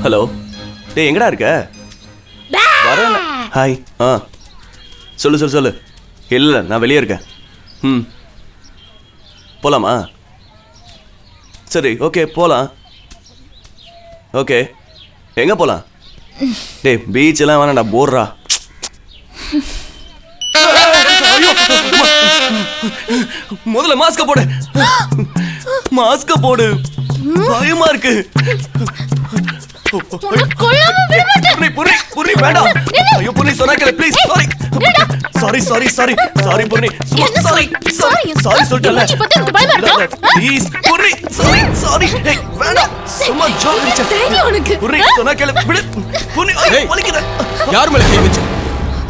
Hello, டேய் எங்கடா இருக்க? வரல. ஹாய். சொல்லு. இல்லை நான் வெளியே இருக்கேன். போலாமா? சரி, ஓகே போலாம். ஓகே, எங்கே போலாம்? டேய் பீச் எல்லாம் வேணாம்டா, போடுறா. முதல்ல மாஸ்க போடு. பயமா இருக்கு. வேண்டாம். ஐயோ புரி, சொன்னா கேளு ப்ளீஸ். சாரி புரி. சாரி சொல்லிட்டல. ப்ளீஸ் புரி. சாரி. வேண்டாம். சும்மா ஜோக். புரி, சொன்னா கேளு. விடு. புரி, வலிக்குது. யார் மேல கை வச்ச?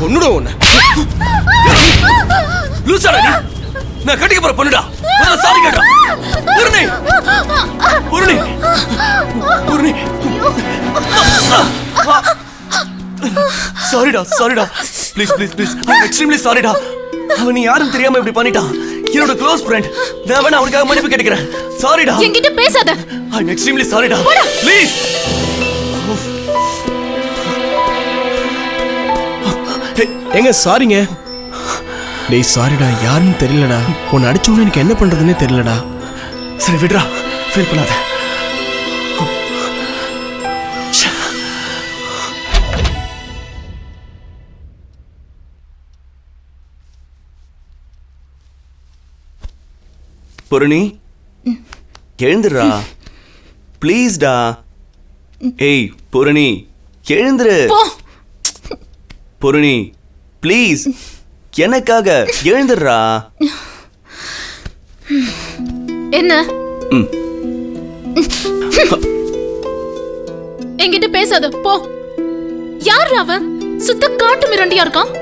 கொன்னுடுவேன் உன்னை. லூசாடா நீ? நான் கட்டிக்க போற பொண்ணுடா. சாரி கேட்டா. பூர்ணி. சாரிடா. ப்ளீஸ். I'm extremely sorryடா. அவன் நீ யாரும் தெரியாம இப்படி பண்ணிட்டான். என்னோட க்ளோஸ் ஃப்ரெண்ட். நான் வேணா அவனுக்காக மன்னிப்பு கேட்டுக்கிறேன். சாரிடா. என்கிட்ட பேசாத. I'm extremely sorryடா. ப்ளீஸ். எங்க சாரிங்க. டேய் சாரிடா, யாருன்னு தெரியலடா. உன்னை அடிச்சோன்னு எனக்கு என்ன பண்றதுன்னே தெரியலடா. சரி விடுறா, ஃபீல் பண்ணாத. பூரணி எழுந்துடுறா ப்ளீஸ்டா. ஏய் பூரணி எழுந்துரு. பூரணி ப்ளீஸ், எனக்காக எழுந்துடுறா. என்ன? என்கிட்ட பேசாத போ. யார் அவன்? சுத்த காட்டு மிரண்டியா இருக்கான்.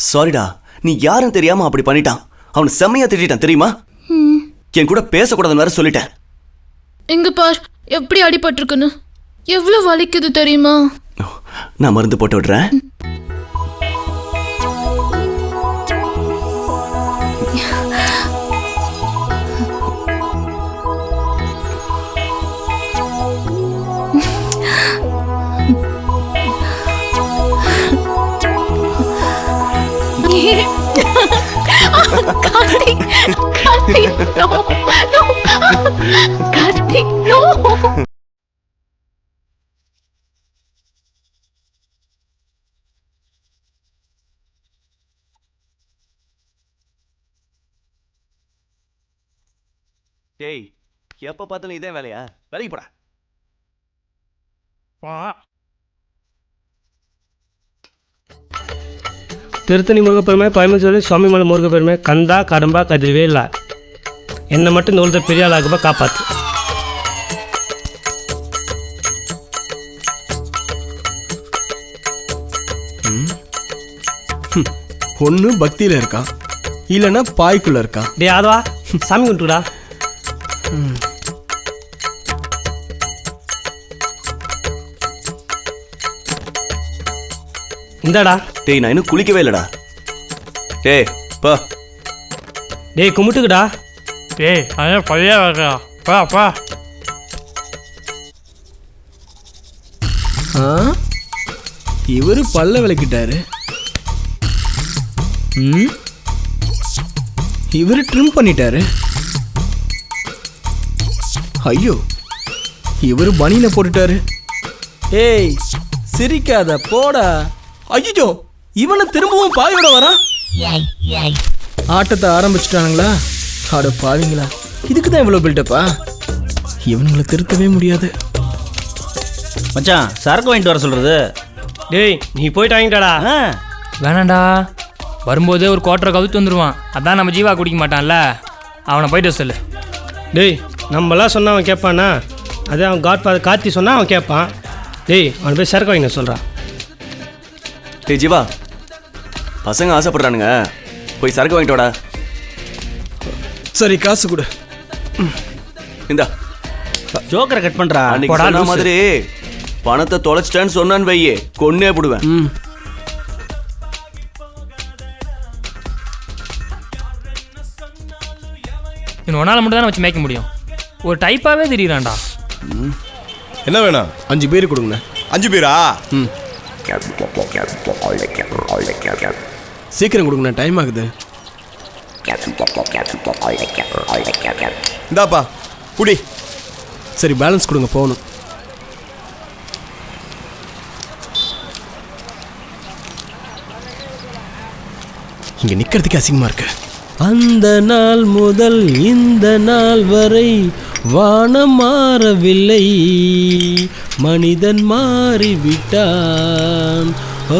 சாரிடா, நீ யாரும் தெரியாம அப்படி பண்ணிட்டான். அவன் செம்மையா திட்டான் தெரியுமா? என் கூட பேசக்கூடாதுன்னு வேற சொல்லிட்டேன். எங்க பார் எப்படி அடிபட்டிருக்குன்னு. எவ்வளவு வலிக்குது தெரியுமா? நான் மருந்து போட்டு விடுறேன். டேய் எப்ப பார்த்தாலும் இதே வேலையா? வேலைக்கு போடா. திருத்தணி முருகப்பெருமை, பழமச்சோலை சுவாமிமலை முருகப்பெருமை, கந்தா கடம்பா கதிரவே இல்லை. என்னை மட்டும் இந்த உலகத்தை பெரிய ஆளாகப்பா காப்பாற்று. ஒன்று பக்தியில் இருக்கான், இல்லைன்னா பாய்க்குள்ள இருக்கான். டே ஆதவா, சாமி கும்பிட்டுடா. இந்தாடா. டேய் நான் இன்னும் குளிக்கவே இல்லடா. டேய் பா. டேய் கும்பிட்டுக்குடா. டேய் அதான் பழைய வரா. பா. இவரு பல்ல விளக்கிட்டாரு. இவரு ட்ரிம் பண்ணிட்டாரு. ஐயோ, இவரு பனியனை போட்டுட்டாரு. ஏய் சிரிக்காத போடா. ஐயோ, இவனை திரும்பவும் பாயோட வரான். ஆட்டத்தை ஆரம்பிச்சுட்டானுங்களா? ஆட பாவீங்களா, இதுக்கு தான் இவ்வளோ பில்டப்பா? இவனுங்களை திருத்தவே முடியாது. மச்சான் சரக்கு வாங்கிட்டு வர சொல்றது. டேய் நீ போயிட்டு வாங்கிட்டாடா. வேணாண்டா, வரும்போதே ஒரு குவார்டரை கவுத்து வந்துடுவான். அதான் நம்ம ஜீவா குடிக்க மாட்டான்ல, அவனை போயிட்டு சொல்லு. டேய் நம்மளாம் சொன்னால் அவன் கேட்பானா? அதே அவன் காட்ஃபாதர் கார்த்தி சொன்னால் அவன் கேட்பான். டேய் அவன் போய் சரக்கு வாங்கின சொல்கிறான். டேய் ஜீவா, பசங்க ஆசைப்படுறானுங்க, போய் சரக்கு வாங்கிட்டு வாடா. சரி காசு கொடு. இந்தா ஜோக்கரை கட் பண்ணுறா. அன்னைக்கு சொன்ன மாதிரி பணத்தை தொலைச்சிட்டேன்னு சொன்னான்னு வையே, கொன்னே போடுவேன். இன்னும் ஒன்றால் மட்டும் தானே வச்சு மேய்க்க முடியும். ஒரு டைப்பாகவே தெரியுறான்டா. என்ன வேணும்? 5 பேர் கொடுங்கண்ணே. 5 பேரா? ம், சீக்கிரம் கொடுங்கண்ணே, டைம் ஆகுது. இந்தாப்பா புடி. சரி, பேலன்ஸ் கொடுங்க, போகணும். இங்க நிக்கிறதுக்கு அசிங்கமா இருக்கு. அந்த நாள் முதல் இந்த நாள் வரை வானம் மாறவில்லை, மனிதன் மாறிவிட்டான். ஓ,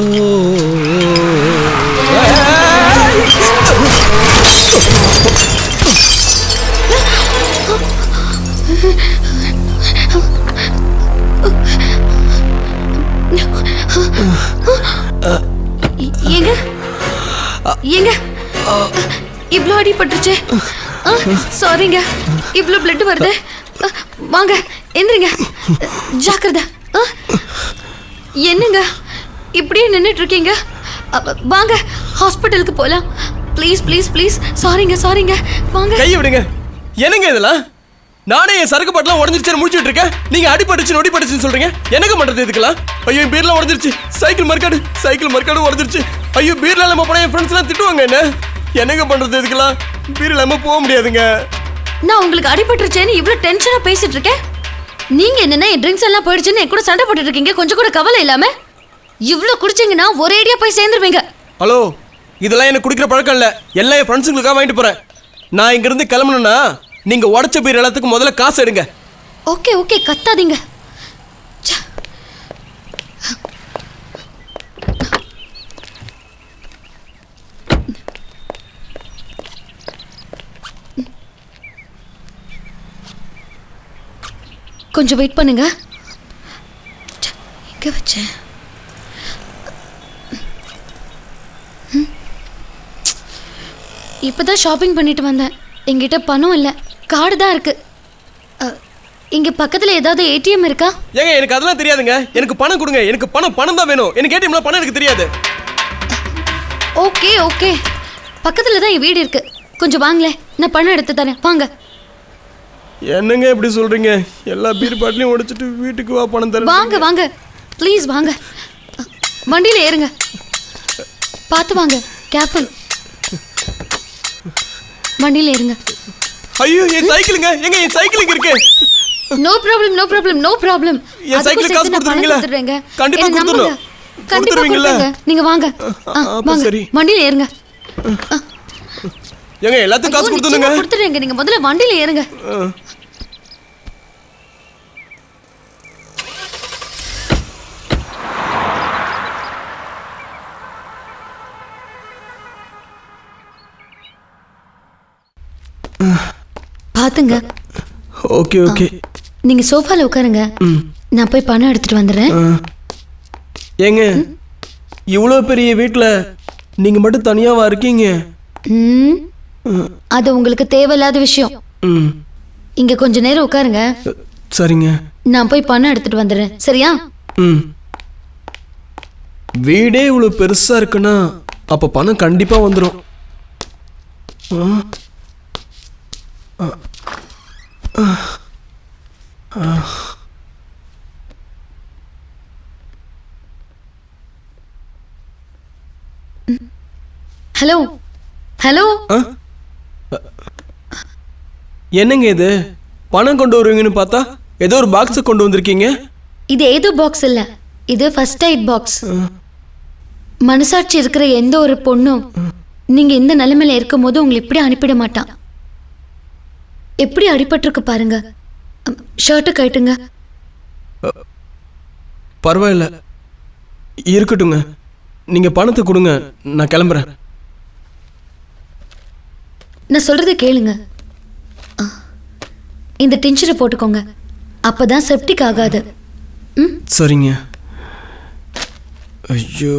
ஏங்க ஏங்க இவ்ளோ அடிபட்டுருச்சு. சாரிங்க, இவ்ளோ பிளட் வருது. வாங்க எந்திரிங்க, ஜாக்கிரதை. என்னங்க இப்படியே நின்றுட்டு இருக்கீங்க? வாங்க ஹாஸ்பிட்டலுக்கு போலாம். Please please please. சாரிங்க சாரிங்க, வாங்க. கையை விடுங்க. என்னங்க இதெல்லாம்? நானே என் சரக்கு பாட்டெல்லாம் உடஞ்சிருச்சு முடிச்சுட்டு இருக்கேன். நீங்க அடிபட்டுச்சு நொடிப்பட்டுச்சுன்னு சொல்றீங்க. எனக்கு பண்றது இதுக்கெல்லாம்? ஐயோ, என் பீர்லாம் உடஞ்சிருச்சு. சைக்கிள் மர்க்காடு உடஞ்சிருச்சு. ஐயோ, பீர்ல நம்ம போனா என் ஃப்ரெண்ட்ஸ் எல்லாம் திட்டுவாங்க. என்னங்க பண்றது இதுக்கெல்லாம்? பீர்ல நம்ம போக முடியாதுங்க. நான் உங்களுக்கு அடிபட்டுருச்சேன்னு இவ்ளோ டென்ஷனா பேசிட்டு இருக்கேன். நீங்க என்னன்னா என் ட்ரிங்க்ஸ் எல்லாம் போயிடுச்சுன்னு என் கூட சண்டை போட்டுட்டு இருக்கீங்க. கொஞ்சம் கூட கவலை இல்லாம இவ்ளோ குடிச்சீங்கன்னா ஒரேடியா போய் சேர்ந்துருவீங்க. ஹலோ, இதெல்லாம் எனக்கு குடிக்கிற பழக்கம் இல்ல. எல்லாம் என் ஃப்ரெண்ட்ஸுங்களுக்காக வாங்கிட்டு போறேன். நான் இங்க இருந்து கிளம்பணும்னா நீங்க உடச்ச பீர் எல்லாத்துக்கும் முதல்ல காசு எடுங்க. ஓகே ஓகே, கத்தாதீங்க. கொஞ்சம் வெயிட் பண்ணுங்க. எங்க வச்சேன்? இப்பதான் ஷாப்பிங் பண்ணிட்டு வந்தேன். என்கிட்ட பணம் இல்லை, கார்டு தான் இருக்கு. இங்க பக்கத்துல ஏதாவது ஏடிஎம் இருக்கா? ஏங்க, எனக்கு அதெல்லாம் தெரியாதுங்க. எனக்கு பணம் கொடுங்க. எனக்கு பணம் தான் வேணும். எனக்கு ஏடிஎம்ல பணம் எனக்கு தெரியாது. ஓகே ஓகே, பக்கத்துல தான் என் வீடு இருக்கு. கொஞ்சம் வாங்களேன், நான் பணம் எடுத்து தரேன். வாங்க. என்னங்க இப்படி சொல்றீங்க? எல்லா பீர் பாட்டிலையும் உடைச்சிட்டு வீட்டுக்கு வா பணம் தர. வாங்க வாங்க ப்ளீஸ் வாங்க. வண்டியில ஏறுங்க. பார்த்து வாங்க, கேர்ஃபுல். வண்டியில ஏறுங்க. ஐயோ, என் சைக்கிளுங்க. எங்க என் சைக்கிளுங்க இருக்கு. No problem no problem no problem. என் சைக்கிள் காசு கொடுத்துருவீங்களா? கண்டிப்பா கொடுத்துறோம். கண்டிப்பா கொடுத்துருங்க. நீங்க வாங்க. வாங்க, சரி. வண்டியில ஏறுங்க. ஏங்க, எல்லாத்துக்கும் காசு கொடுத்துருங்க. கொடுத்துறேங்க. நீங்க முதல்ல வண்டியில ஏறுங்க. பாத்துங்க. ஓகே ஓகே, நீங்க சோஃபால உட்காருங்க. நான் போய் பணம் எடுத்துட்டு வந்துடுறேன். ஏங்க, இவ்வளோ பெரிய வீட்டில் நீங்க மட்டும் தனியாவா இருக்கீங்க? அது உங்களுக்கு தேவையில்லாத விஷயம். இங்க கொஞ்ச நேரம் உட்காருங்க. சரிங்க, நான் போய் பணம் எடுத்துட்டு வந்துடுறேன். சரியா? வீடே இவ்வளோ பெருசா இருக்குன்னா அப்ப பணம் கண்டிப்பா வந்துடும். ஹலோ ஹலோ, என்னங்க இது? பணம் கொண்டு வருவீங்கன்னு பார்த்தா ஏதோ ஒரு பாக்ஸ் கொண்டு வந்திருக்கீங்க. இது ஏதோ பாக்ஸ் இல்ல, இது ஃபர்ஸ்ட் எய்ட் பாக்ஸ். மனசாட்சி இருக்கிற எந்த ஒரு பொண்ணும் நீங்க இந்த நிலைமையில இருக்கும் போது உங்களை எப்படி அனுப்பிட மாட்டான். எப்படி அடிபட்டிருக்கு பாருங்க. ஷர்ட்டை கட்டுங்க. பரவாயில்ல, இருக்கட்டுங்க. நீங்க பணத்தை கொடுங்க, நான் கிளம்புறேன். நான் சொல்றதை கேளுங்க. இந்த டின்ச்சரை போட்டுக்கோங்க, அப்பதான் செப்டிக் ஆகாது. சரிங்க. ஐயோ,